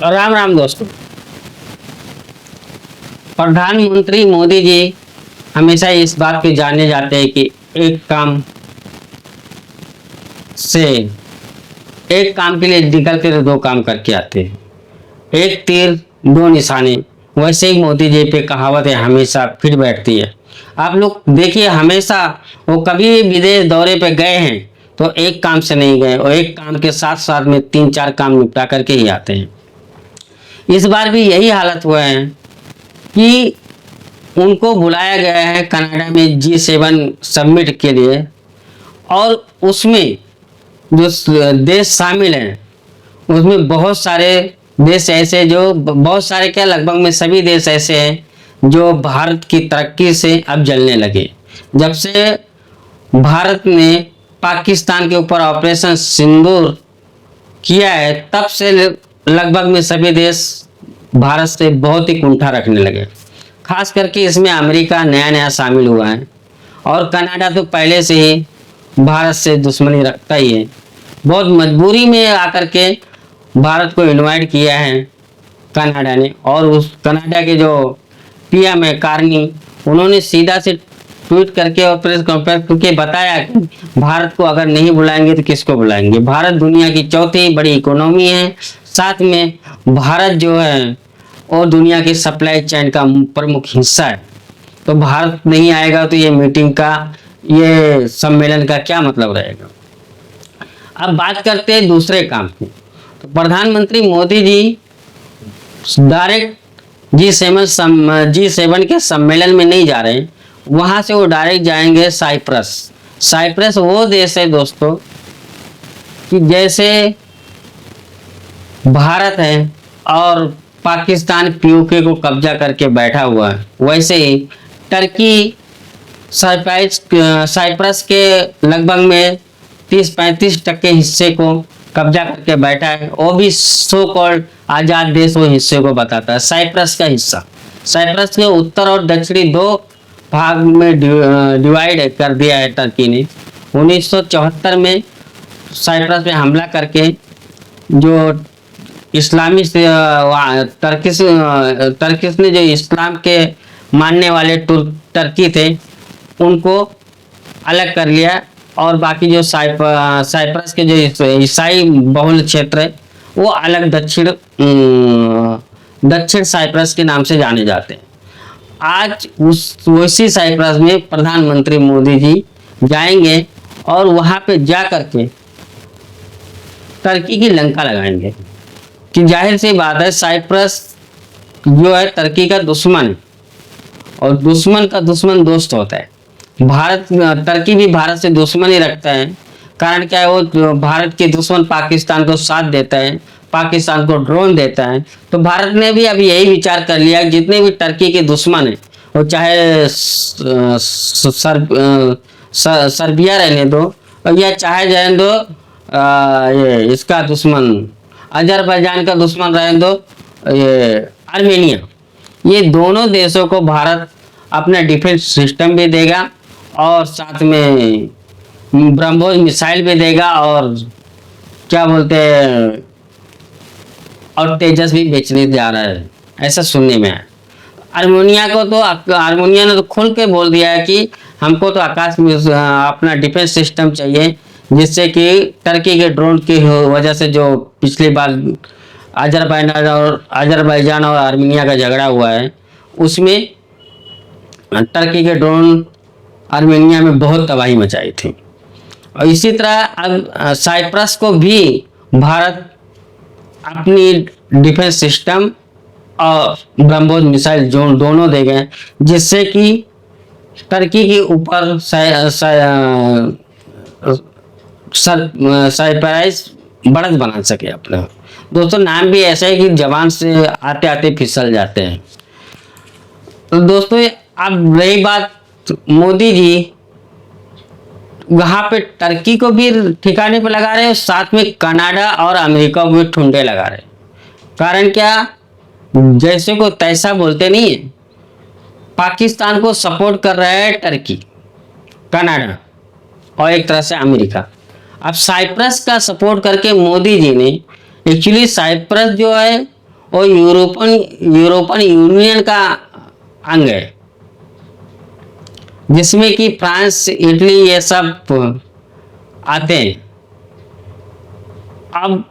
राम राम दोस्तों। प्रधानमंत्री मोदी जी हमेशा इस बात पे जाने जाते हैं कि से एक काम के लिए निकल कर दो काम करके आते हैं। एक तीर दो निशाने, वैसे ही मोदी जी पे कहावत है, हमेशा फिट बैठती है। आप लोग देखिए, हमेशा वो कभी भी विदेश दौरे पे गए हैं तो एक काम से नहीं गए, और एक काम के साथ साथ में तीन चार काम निपटा करके ही आते हैं। इस बार भी यही हालत हुआ है कि उनको बुलाया गया है कनाडा में G7 समिट के लिए, और उसमें जो देश शामिल हैं उसमें बहुत सारे देश ऐसे, जो बहुत सारे क्या, लगभग में सभी देश ऐसे हैं जो भारत की तरक्की से अब जलने लगे। जब से भारत ने पाकिस्तान के ऊपर ऑपरेशन सिंदूर किया है, तब से लगभग में सभी देश भारत से बहुत ही कुंठा रखने लगे। खास करके इसमें अमेरिका नया नया शामिल हुआ है, और कनाडा तो पहले से ही भारत से दुश्मनी रखता ही है। बहुत मजबूरी में आकर के भारत को इनवाइट किया है कनाडा ने, और उस कनाडा के जो पीएम है कार्नी, उन्होंने सीधा से ट्वीट करके और प्रेस कॉन्फ्रेंस करके बताया कि भारत को अगर नहीं बुलाएंगे तो किसको बुलाएंगे। भारत दुनिया की चौथी बड़ी इकोनॉमी है, साथ में भारत जो है और दुनिया के सप्लाई चेन का प्रमुख हिस्सा है। तो भारत नहीं आएगा तो ये मीटिंग का, ये सम्मेलन का क्या मतलब रहेगा। अब बात करते हैं दूसरे काम की। तो प्रधानमंत्री मोदी जी डायरेक्ट G7 के सम्मेलन में नहीं जा रहे हैं, वहां से वो डायरेक्ट जाएंगे साइप्रस। साइप्रस वो देश है दोस्तों कि जैसे भारत है और पाकिस्तान पीओके को कब्जा करके बैठा हुआ है, वैसे ही टर्की साइप्रस के लगभग में 30-35% हिस्से को कब्जा करके बैठा है। वो भी सो कॉल्ड आजाद देश वो हिस्से को बताता है, साइप्रस का हिस्सा। साइप्रस के उत्तर और दक्षिणी दो भाग में डिवाइड कर दिया है टर्की ने। 1974 में साइप्रस पे हमला करके जो इस्लामी टर्किश ने जो इस्लाम के मानने वाले टर्की थे उनको अलग कर लिया, और बाकी जो साइप्रस के जो ईसाई बहुल क्षेत्र है वो अलग दक्षिण साइप्रस के नाम से जाने जाते हैं। आज उसी साइप्रस में प्रधानमंत्री मोदी जी जाएंगे और वहां पे जा करके टर्की की लंका लगाएंगे। कि जाहिर सी बात है, साइप्रस जो है टर्की का दुश्मन है, और दुश्मन का दुश्मन दोस्त होता है। टर्की भी भारत से दुश्मनी रखता है। कारण क्या है, वो भारत के दुश्मन पाकिस्तान को साथ देता है, पाकिस्तान को ड्रोन देता है। तो भारत ने भी अब यही विचार कर लिया, जितने भी टर्की के दुश्मन हैं, वो चाहे सर्बिया रहने दो, या चाहे रहने दो ये इसका दुश्मन अजरबैजान का दुश्मन रहने दो, ये आर्मेनिया, ये दोनों देशों को भारत अपना डिफेंस सिस्टम भी देगा, और साथ में ब्रह्मोस मिसाइल भी देगा, और क्या बोलते हैं, और तेजस भी बेचने जा रहा है, ऐसा सुनने में है। आर्मेनिया ने तो खुल के बोल दिया है कि हमको तो आकाश में अपना डिफेंस सिस्टम चाहिए, जिससे कि टर्की के ड्रोन की वजह से जो पिछली बार अजरबैजान और आर्मेनिया का झगड़ा हुआ है, उसमें टर्की के ड्रोन आर्मेनिया में बहुत तबाही मचाई थी। और इसी तरह अब साइप्रस को भी भारत अपनी डिफेंस सिस्टम और ब्रह्मोस मिसाइल जो दोनों देंगे, जिससे कि टर्की के ऊपर साइप्रस बढ़त बना सके अपना। दोस्तों, नाम भी ऐसा है कि जवान से आते आते फिसल जाते हैं। तो दोस्तों, अब रही बात, मोदी जी वहां पे टर्की को भी ठिकाने पे लगा रहे हैं, साथ में कनाडा और अमेरिका को भी ठुंडे लगा रहे हैं। कारण क्या, जैसे को तैसा बोलते नहीं है, पाकिस्तान को सपोर्ट कर रहा है टर्की, कनाडा और एक तरह से अमेरिका। अब साइप्रस का सपोर्ट करके मोदी जी ने, एक्चुअली साइप्रस जो है वो यूरोपियन यूनियन का अंग है, जिसमें कि फ्रांस, इटली ये सब आते हैं। अब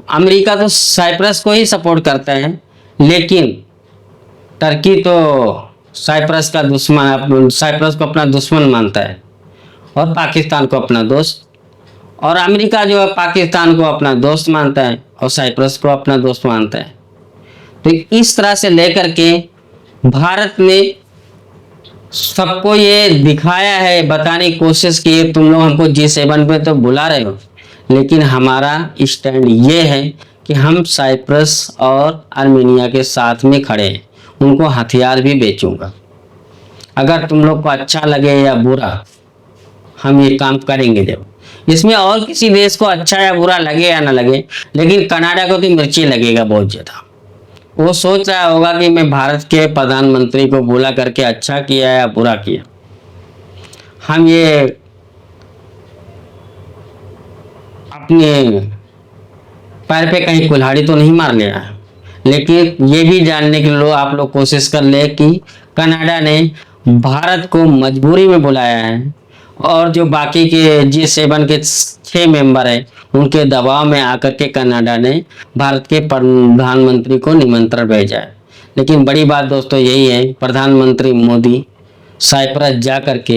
अमेरिका तो साइप्रस को ही सपोर्ट करता है, लेकिन टर्की तो साइप्रस को अपना दुश्मन मानता है और पाकिस्तान को अपना दोस्त। और अमेरिका जो है पाकिस्तान को अपना दोस्त मानता है और साइप्रस को अपना दोस्त मानता है। तो इस तरह से लेकर के भारत ने सबको ये दिखाया है, बताने की कोशिश की है, तुम लोग हमको G7 पे तो बुला रहे हो, लेकिन हमारा स्टैंड ये है कि हम साइप्रस और आर्मेनिया के साथ में खड़े हैं, उनको हथियार भी बेचूंगा। अगर तुम लोग को अच्छा लगे या बुरा, हम ये काम करेंगे। जब इसमें और किसी देश को अच्छा या बुरा लगे या ना लगे, लेकिन कनाडा को तो मिर्ची लगेगा बहुत ज्यादा। वो सोच रहा होगा कि मैं भारत के प्रधानमंत्री को बुला करके अच्छा किया या बुरा किया। हम ये अपने पैर पे कहीं कुल्हाड़ी तो नहीं मार लिया है, लेकिन ये भी जानने के लिए आप लोग कोशिश कर ले कि कनाडा ने भारत को मजबूरी में बुलाया है, और जो बाकी के G7 के 6 मेंबर हैं उनके दबाव में आकर के कनाडा ने भारत के प्रधानमंत्री को निमंत्रण भेजा है। लेकिन बड़ी बात दोस्तों यही है, प्रधानमंत्री मोदी साइप्रस जा करके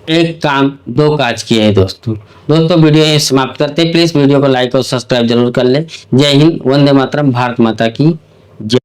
एक काम दो काज किए हैं। दोस्तों वीडियो यहीं समाप्त करते हैं। प्लीज़ वीडियो को लाइक और सब्सक्राइब जरूर कर ले। जय हिंद, वंदे मातरम, भारत माता की